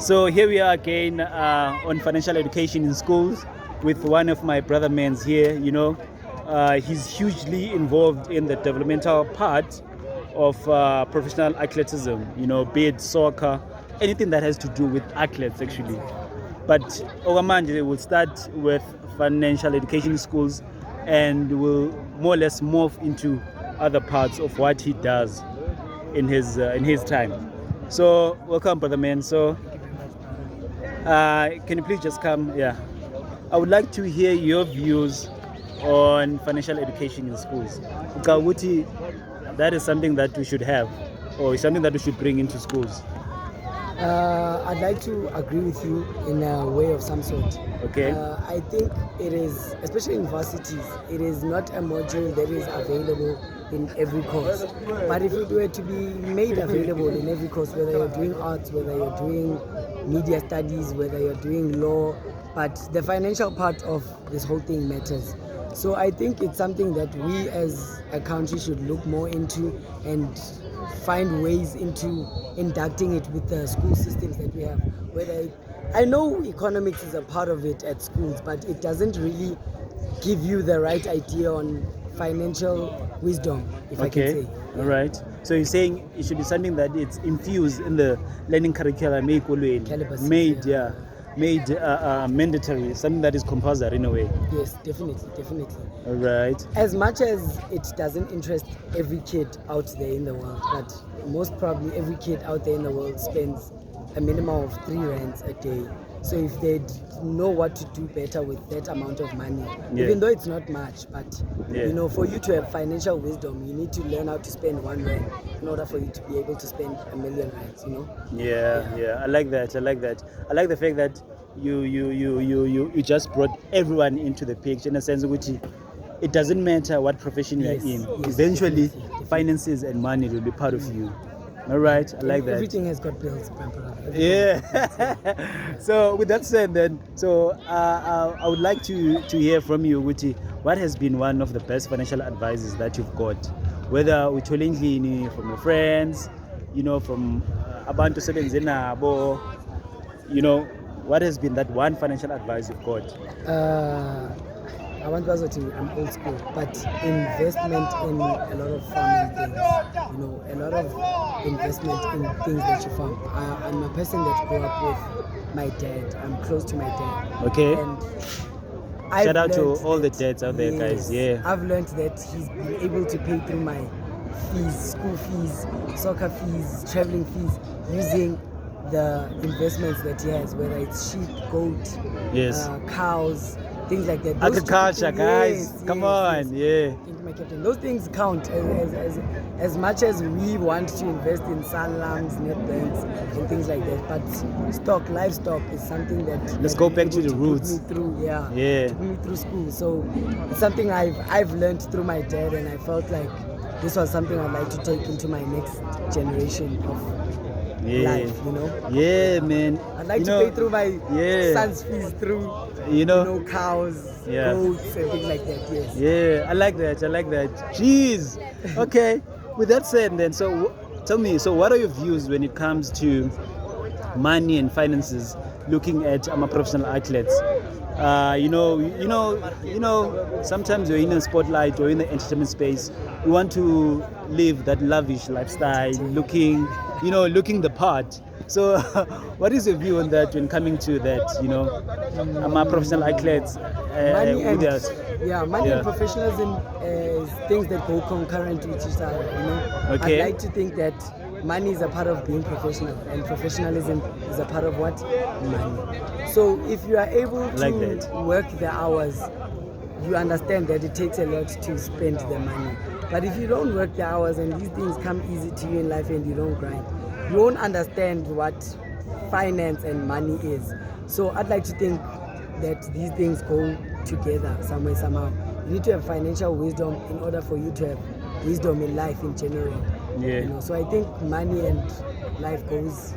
So here we are again on financial education in schools with one of my brother mans here. He's hugely involved in the developmental part of professional athleticism. Be it soccer, anything that has to do with athletes actually. But Ogamanje will start with financial education schools and will more or less morph into other parts of what he does in his time. So welcome, brother man. So can you please just come? Yeah, I would like to hear your views on financial education in schools. Ukawuti, that is something that we should have, or something that we should bring into schools. I'd like to agree with you in a way of some sort. Okay. I think it is, especially in universities, it is not a module that is available in every course. But if it were to be made available in every course, whether you're doing arts, whether you're doing media studies, whether you're doing law, but the financial part of this whole thing matters. So I think it's something that we as a country should look more into and find ways into inducting it with the school systems that we have. I know economics is a part of it at schools, but it doesn't really give you the right idea on financial wisdom, if I can say. All right. So you're saying it should be something that it's infused in the learning curriculum, made mandatory, something that is compulsory in a way. Yes, definitely. All right. As much as it doesn't interest every kid out there in the world, but most probably every kid out there in the world spends a minimum of 3 rands a day. So if they know what to do better with that amount of money, even though it's not much, but for you to have financial wisdom, you need to learn how to spend 1 rand in order for you to be able to spend 1,000,000 rands. Yeah. I like that. I like the fact that you just brought everyone into the picture in a sense which it doesn't matter what profession you're in. Eventually, definitely. Finances and money will be part of you. All right, I like that. Everything has got bills, Yeah. So with that said, then, I would like to hear from you, Wuti, what has been one of the best financial advices that you've got, whether we're telling from your friends, from abantu sebenzenabo, what has been that one financial advice you've got? I want to say I'm old school, but investment in a lot of farming things, a lot of investment in things that you farm. I'm a person that grew up with my dad. I'm close to my dad. Okay. And shout out to all the dads out there, guys. Yeah. I've learned that he's been able to pay through my fees, school fees, soccer fees, traveling fees, using the investments that he has, whether it's sheep, goat, cows, things like that. Agriculture, guys. Come on. Thank you, my captain. Those things count as much as we want to invest in sunlums, net banks, and things like that. But livestock is something that let's go back to the roots. Took me through school. So it's something I've learned through my dad, and I felt like this was something I'd like to take into my next generation of life. Yeah, man. I'd like to pay through my son's fees through cows, goats, and things like that. Yes. Yeah, I like that. Jeez. Okay. With that said, then, so tell me, so what are your views when it comes to money and finances? Looking at professional athletes, sometimes you're in a spotlight or in the entertainment space. You want to live that lavish lifestyle, looking the part. So, what is your view on that when coming to that? Professional athletes. Money and professionalism is things that go concurrent with each other. Okay. I'd like to think that money is a part of being professional, and professionalism is a part of what? Money. So if you are able to work the hours, you understand that it takes a lot to spend the money. But if you don't work the hours and these things come easy to you in life and you don't grind, you won't understand what finance and money is. So I'd like to think that these things go together somewhere, somehow. You need to have financial wisdom in order for you to have wisdom in life in general. So I think money and life goes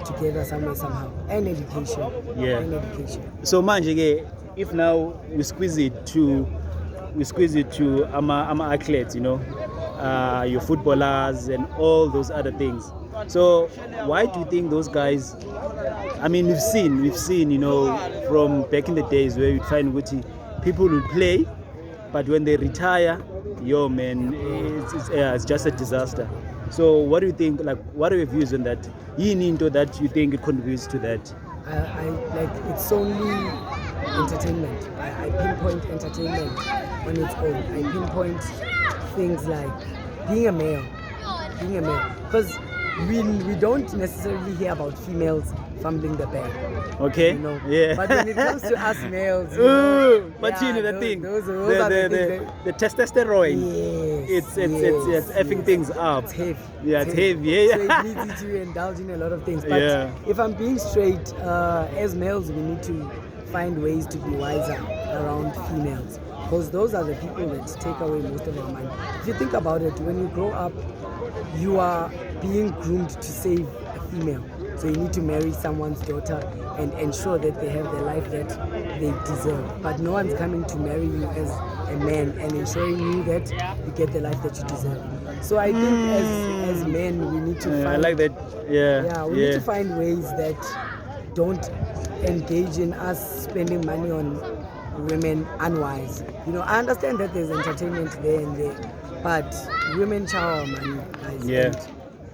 together somewhere, somehow. And education. So manje, if now we squeeze it to athletes, your footballers and all those other things. So why do you think those guys I mean, we've seen, you know, from back in the days where you'd find Gucci, people would play, but when they retire, yo, man, it's just a disaster. So, what do you think? Like, what are your views on that? Into that you think it contributes to that? I like it's only entertainment. I pinpoint entertainment on its own. I pinpoint things like being a male, because we don't necessarily hear about females fumbling the bag. Okay. You know? Yeah. But when it comes to us males, Ooh, but yeah, you know the those- thing, those are the things the testosterone. Yes, It's effing things up. It's heavy. Yeah, it's heavy. Yeah, So yeah. it leads you to indulge in a lot of things. But Yeah. if I'm being straight, as males, we need to find ways to be wiser around females, because those are the people that take away most of our money. If you think about it, when you grow up, you are being groomed to save a female. So you need to marry someone's daughter and ensure that they have the life that they deserve. But no one's coming to marry you as a man and ensuring you that you get the life that you deserve. So I think as men, we need to Yeah, I find... like that. Yeah. Yeah, we need to find ways that don't engage in us spending money on women unwise. You know, I understand that there's entertainment there and there, but women chow our money, guys. Yeah. And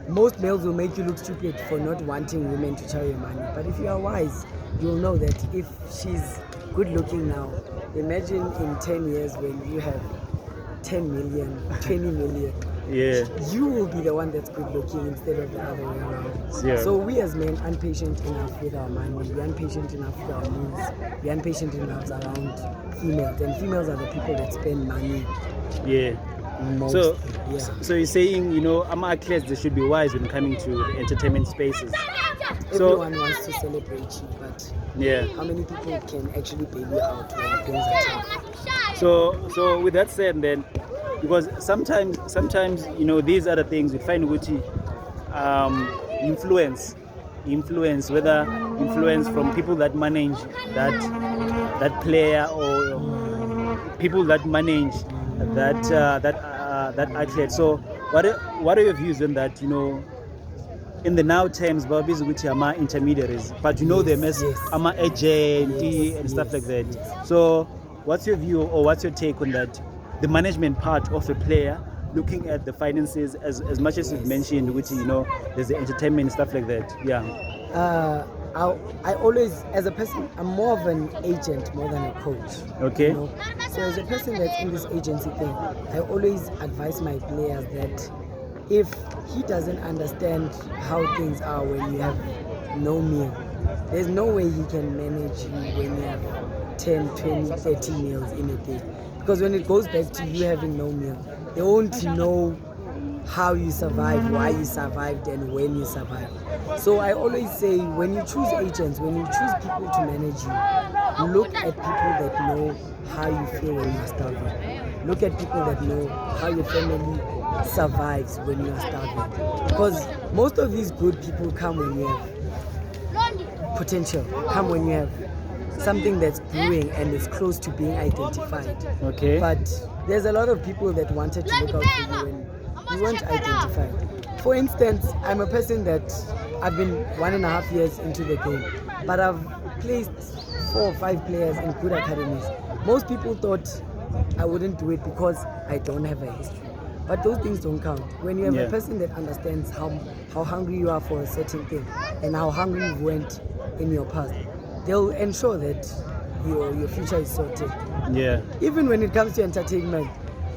most males will make you look stupid for not wanting women to chow your money. But if you are wise, you'll know that if she's good looking now, imagine in 10 years when you have 10 million, 20 million. Yeah. You will be the one that's good looking instead of the other way around. Yeah. So we as men are impatient enough with our money, we're impatient enough with our needs, we're impatient enough around females. And females are the people that spend money Yeah. most. So you're saying, you know, our athletes, they should be wise when coming to the entertainment spaces. Everyone wants to celebrate you, but Yeah. how many people can actually bail you out when things are tough? So with that said, then, because sometimes you know, these are the things we find Gucci influence, whether influence from people that manage that player or people that manage that athlete. So what are your views on that? You know, in the now terms, Babi's which are my intermediaries, but you know them as ama agent and stuff like that. Yes. So what's your view or what's your take on that? The management part of a player, looking at the finances as much as you've mentioned, which, you know, there's the entertainment stuff like that. Yeah. I always, as a person, I'm more of an agent more than a coach. Okay. You know? So as a person that's in this agency thing, I always advise my players that if he doesn't understand how things are when you have no meal, there's no way he can manage you when you have 10, 20, 30 meals in a day. Because when it goes back to you having no meal, they won't know how you survived, why you survived, and when you survived. So I always say, when you choose agents, when you choose people to manage you, look at people that know how you feel when you're starving. Look at people that know how your family survives when you're starving. Because most of these good people come when you have potential, come when you have something that's brewing and is close to being identified. Okay. But there's a lot of people that wanted to look out for you when you weren't identified. For instance, I'm a person that I've been 1.5 years into the game, but I've placed 4 or 5 players in good academies. Most people thought I wouldn't do it because I don't have a history. But those things don't count. When you have a person that understands how hungry you are for a certain thing and how hungry you went in your past, they'll ensure that your future is sorted. Yeah. Even when it comes to entertainment,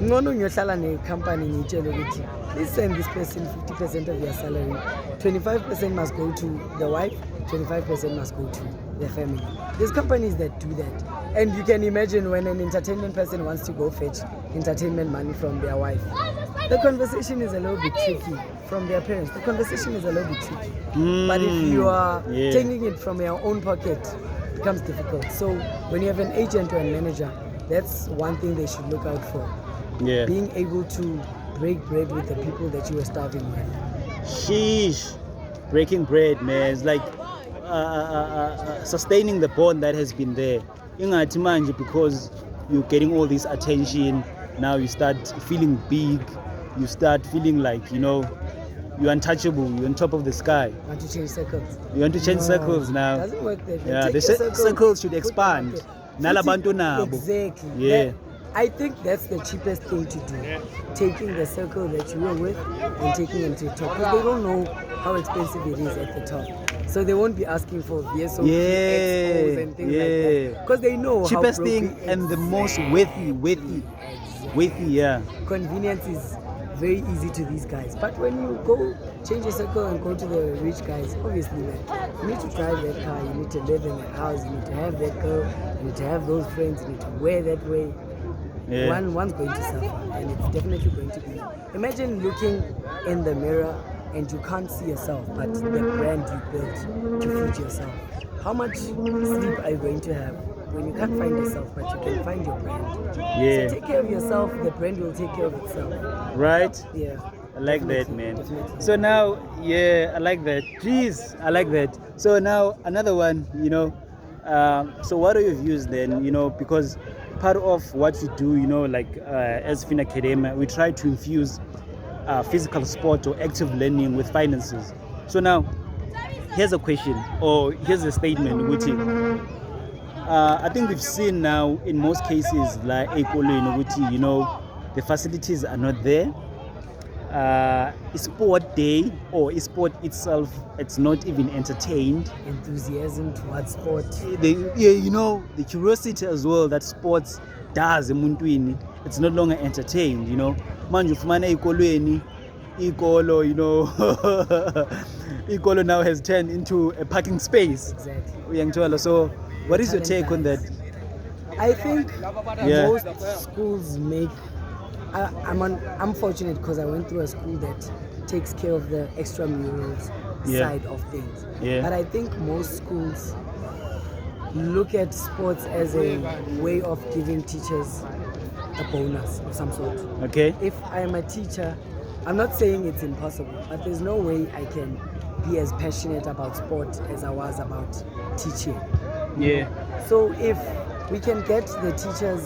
ngcono ngiyohlala ne-company ngiyitshele ukuthi please send this person 50% of their salary, 25% must go to the wife, 25% must go to the family. There's companies that do that. And you can imagine when an entertainment person wants to go fetch entertainment money from their wife, the conversation is a little bit tricky. From their parents, the conversation is a little bit tricky. But if you are taking it from your own pocket, it becomes difficult. So when you have an agent or a manager, that's one thing they should look out for. Yeah. Being able to break bread with the people that you were starving with. Sheesh. Breaking bread, man. It's like sustaining the bond that has been there. Ingathi manje, because you're getting all this attention, now you start feeling big, you start feeling like, you know, you're untouchable, you're on top of the sky. Want to change circles? You want to change circles now. Doesn't work that way. Yeah, Take the your circle, circles should put them expand. up there. Nalabantu nabo. Exactly. Yeah. I think that's the cheapest thing to do. Taking the circle that you were with and taking them to the top. Because they don't know how expensive it is at the top. So they won't be asking for VSOP, XOs and things like that. Because they know cheapest how thing and the most worthy. Yeah. Convenience is very easy to these guys. But when you go change your circle and go to the rich guys, obviously, man, you need to drive that car, you need to live in that house, you need to have that girl, you need to have those friends, you need to wear that way. Yeah. One's going to suffer, and it's definitely going to be. Imagine looking in the mirror and you can't see yourself, but the brand you built to feed yourself. How much sleep are you going to have when you can't find yourself, but you can find your brand? Yeah. So take care of yourself, the brand will take care of itself. Right? Yeah. I like that, Definitely, man. definitely. So now, yeah, I like that. Jeez, I like that. So now another one, so what are your views then, because part of what we do, as Fin Academia, we try to infuse physical sport or active learning with finances. So now, here's a question, or here's a statement, Guti. I think we've seen now in most cases, like Guti, the facilities are not there. Sport day or sport itself, it's not even entertained. Enthusiasm towards sport. The curiosity as well that sports does emuntwini, it's no longer entertained. Manje ufumana eyikolweni, ikolo, ikolo now has turned into a parking space. Exactly. So what is your take on that? I think most schools make. I'm fortunate because I went through a school that takes care of the extramurals side of things. Yeah. But I think most schools look at sports as a way of giving teachers a bonus of some sort. Okay. If I am a teacher, I'm not saying it's impossible, but there's no way I can be as passionate about sport as I was about teaching. Yeah. So if we can get the teachers,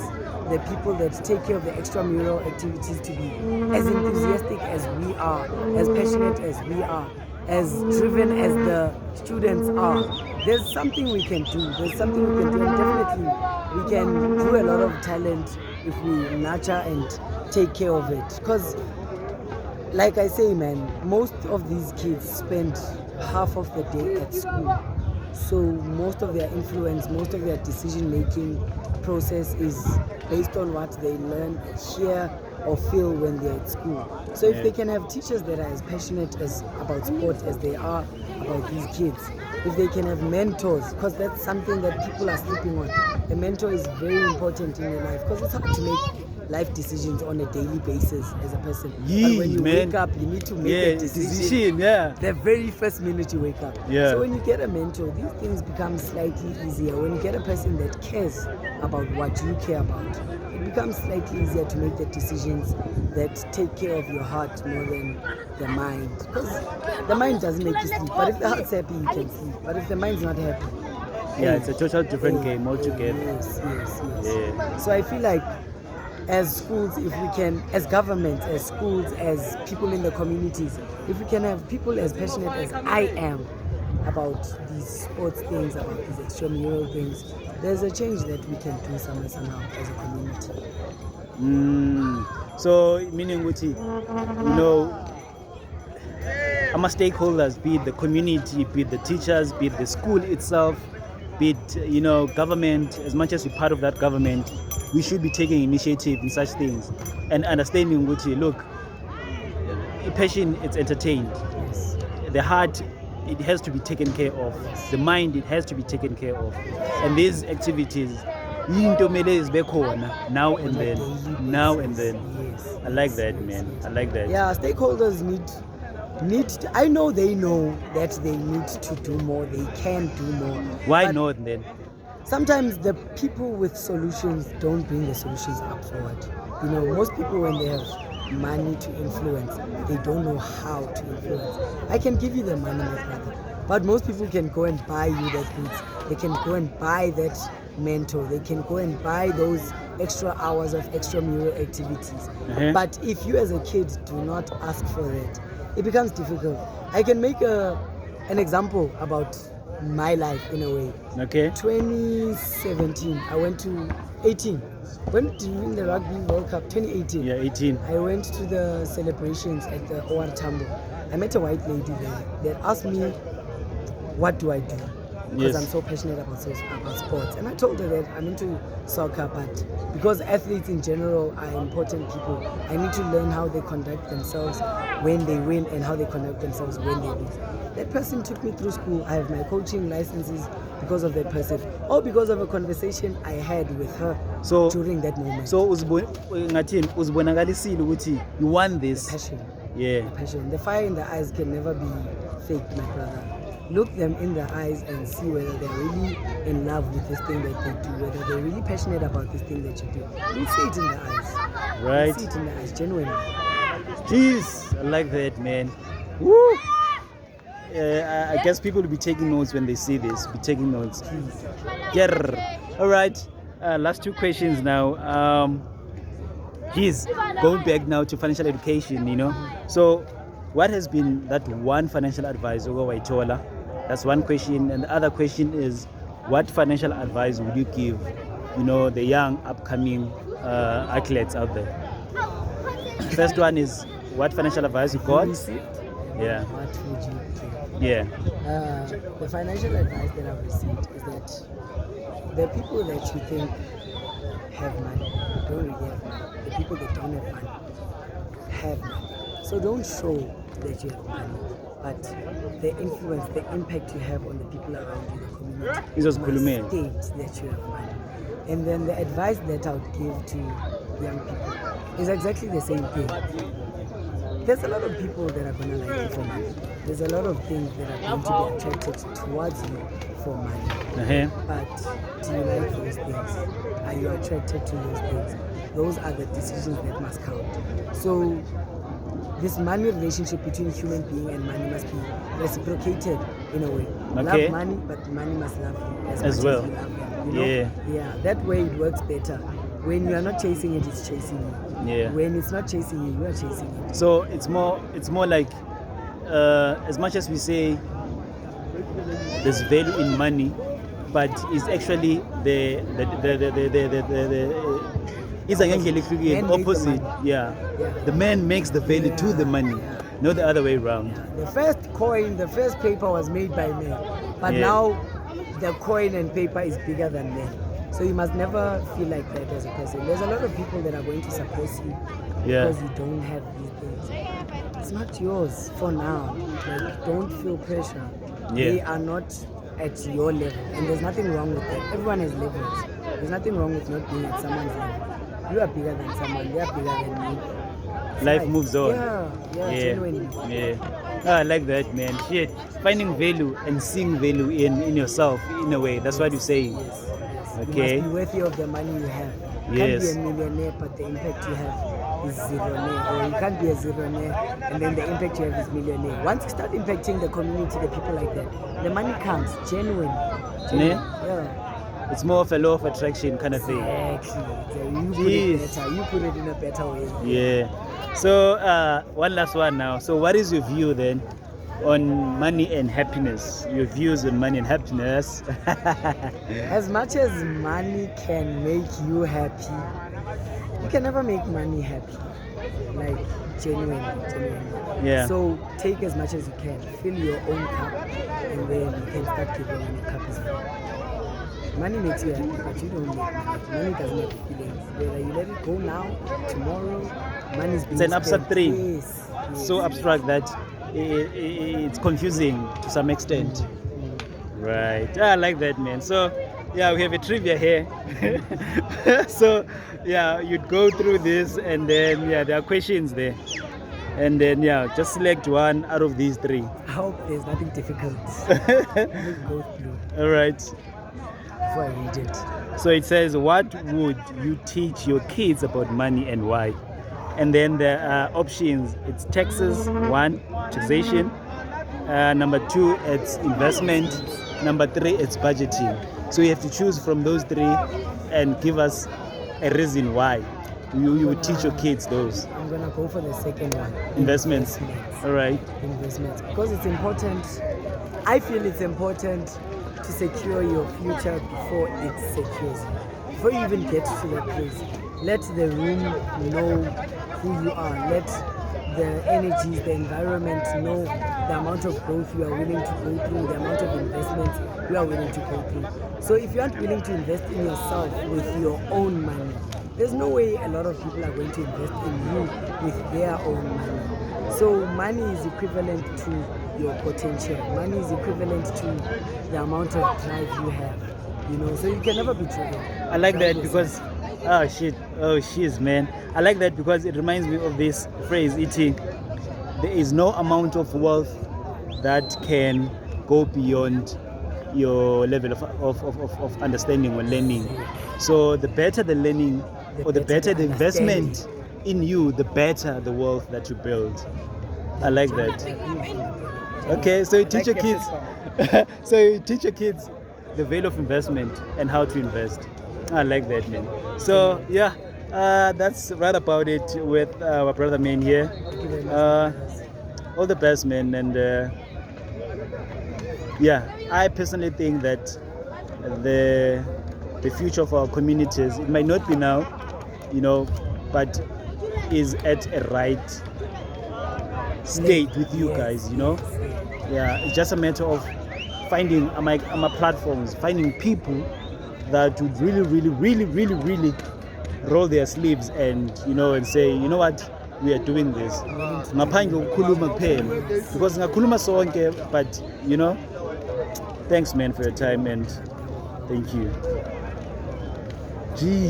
the people that take care of the extramural activities to be as enthusiastic as we are, as passionate as we are, as driven as the students are, there's something we can do. There's something we can do, and definitely we can do a lot of talent if we nurture and take care of it. Because, like I say, man, most of these kids spend half of the day at school. So most of their influence, most of their decision-making process is based on what they learn, hear, or feel when they're at school. So if they can have teachers that are as passionate about sport as they are about these kids, if they can have mentors, because that's something that people are sleeping on. A mentor is very important in your life because it's hard to make life decisions on a daily basis as a person. But when you wake up, you need to make a decision. The very first minute you wake up. So when you get a mentor, these things become slightly easier. When you get a person that cares about what you care about, it becomes slightly easier to make the decisions that take care of your heart more than the mind. Because the mind doesn't make you sleep. But if the heart's happy, you can sleep. But if the mind's not happy, it's a total different game altogether. Yes. So I feel like as schools, if we can, as governments, as schools, as people in the communities, if we can have people as passionate as I am about these sports things, about these extramural things, there's a change that we can do somehow as a community. So, meaning, I'm a stakeholders, be it the community, be it the teachers, be it the school itself, be it, government, as much as we're part of that government, we should be taking initiative in such things and understanding look, passion, it's entertained. The heart, it has to be taken care of. The mind, it has to be taken care of. And these activities, now and then. I like that, man. I like that. Yeah, stakeholders need to, I know they know that they need to do more, they can do more. Why not then? Sometimes the people with solutions don't bring the solutions up forward. Most people, when they have money to influence, they don't know how to influence. I can give you the money, my brother, but most people can go and buy you that boots. They can go and buy that mentor. They can go and buy those extra hours of extramural activities. But if you as a kid do not ask for that, it becomes difficult. I can make an example about my life in a way. Okay. 2017, I went to 18. When during the Rugby World Cup 2018, Yeah, 18. I went to the celebrations at the OR Tambo. I met a white lady there that asked me, what do I do? Because Yes. I'm so passionate about sports. And I told her that I'm into soccer, but because athletes in general are important people, I need to learn how they conduct themselves when they win and how they conduct themselves when they lose. That person took me through school. I have my coaching licenses because of that person, or because of a conversation I had with her during that moment. So uzibonakalisile ukuthi you want this. Passion. Yeah. The passion. The fire in the eyes can never be faked, my brother. Look them in the eyes and see whether they're really in love with this thing that they do, whether they're really passionate about this thing that you do. You'll see it in the eyes. Right. You'll see it in the eyes, genuinely. Jeez, I like that, man. Woo! I guess people will be taking notes when they see this. Be taking notes. Yeah. All right. Last two questions now. Geez, going back now to financial education, you know. So, what has been that one financial advice over Waitola? That's one question. And the other question is, what financial advice would you give, you know, the young upcoming athletes out there? First one is, what financial advice you got? Yeah. What would you give? Yeah. The financial advice that I've received is that the people that you think have money don't really have money. The people that don't have money have money. So don't show that you have money, but the influence, the impact you have on the people around you, the community, Is must state that you have money. And then the advice that I would give to young people is exactly the same thing. There's a lot of people that are going to like you for money. There's a lot of things that are going to be attracted towards you for money. But do you like those things? Are you attracted to those things? Those are the decisions that must count. So this money relationship between human being and money must be reciprocated in a way. Okay. Love money, but money must love you as As much well. as you love them. You know? Yeah. That way it works better. When you are not chasing it, it's chasing you. Yeah. When it's not chasing you, you are chasing it. So it's more like, as much as we say there's value in money, but it's actually the opposite. Yeah. The man makes the value to the money, not the other way around. The first coin, the first paper was made by men, but now the coin and paper is bigger than men. So you must never feel like that as a person. There's a lot of people that are going to suppress you because you don't have these things. It's not yours for now. Like, don't feel pressure. They are not at your level, and there's nothing wrong with that. Everyone has levels. There's nothing wrong with not being at someone's level. You are bigger than someone. They are bigger than you. Life moves on. Genuinely. I like that, man. Shit, finding value and seeing value in yourself in a way. That's what you say. Yes. Okay. You must be worthy of the money you have. You Yes. can't be a millionaire, but the impact you have is zero-naire. Or you can't be a zero-naire, and then the impact you have is millionaire. Once you start impacting the community, the people like that, the money comes, genuine. It's more of a law of attraction kind of thing. Exactly. You put it better. You put it in a better way. Yeah. So one last one now. So what is your view then on money and happiness? Your views on money and happiness? As much as money can make you happy, you can never make money happy. Like genuinely. Yeah. So take as much as you can. Fill your own cup, and then you can start giving when your cup is full. Money makes you happy, but you don't make money. Money doesn't have feelings. Whether you let it go now, tomorrow, money is being It's an abstract spent. thing. Yes. So abstract that it's confusing to some extent. Right. I like that, man. So we have a trivia here. So you'd go through this, and then there are questions there, and then just select one out of these three. I hope there's nothing difficult. Let's go through All right. before I read it. So it says, what would you teach your kids about money and why? And then the options, it's taxes, 1, taxation. Number 2, it's investment. Number 3, it's budgeting. So you have to choose from those 3 and give us a reason why. you would teach your kids those I'm gonna go for the second one. investments? All right. Investments, because it's important. I feel it's important to secure your future before it secures you. Before you even get to that place, let the room know who you are. Let the energies, the environment know the amount of growth you are willing to go through, the amount of investments you are willing to go through. So if you aren't willing to invest in yourself with your own money, there's no way a lot of people are going to invest in you with their own money. So money is equivalent to your potential. Money is equivalent to the amount of drive you have. You know, so you can never be driven. I like that because, oh shiz, man. I like that because it reminds me of this phrase, E.T. There is no amount of wealth that can go beyond your level of understanding or learning. So the better the learning or the better the investment in you, the better the wealth that you build. I like that. Okay, so you teach your kids. So you teach your kids the value of investment and how to invest. I like that, man. So yeah, that's right about it with our brother man here. All the best, man, and yeah, I personally think that the future of our communities, it might not be now, you know, but is at a right state with you guys, you know. Yeah, it's just a matter of finding my platforms, finding people that would really roll their sleeves and, you know, and say, you know what, we are doing this ngaphandle kokukhuluma kuphela, because ngakhuluma sonke, but you know. Thanks, man, for your time, and thank you. Gee.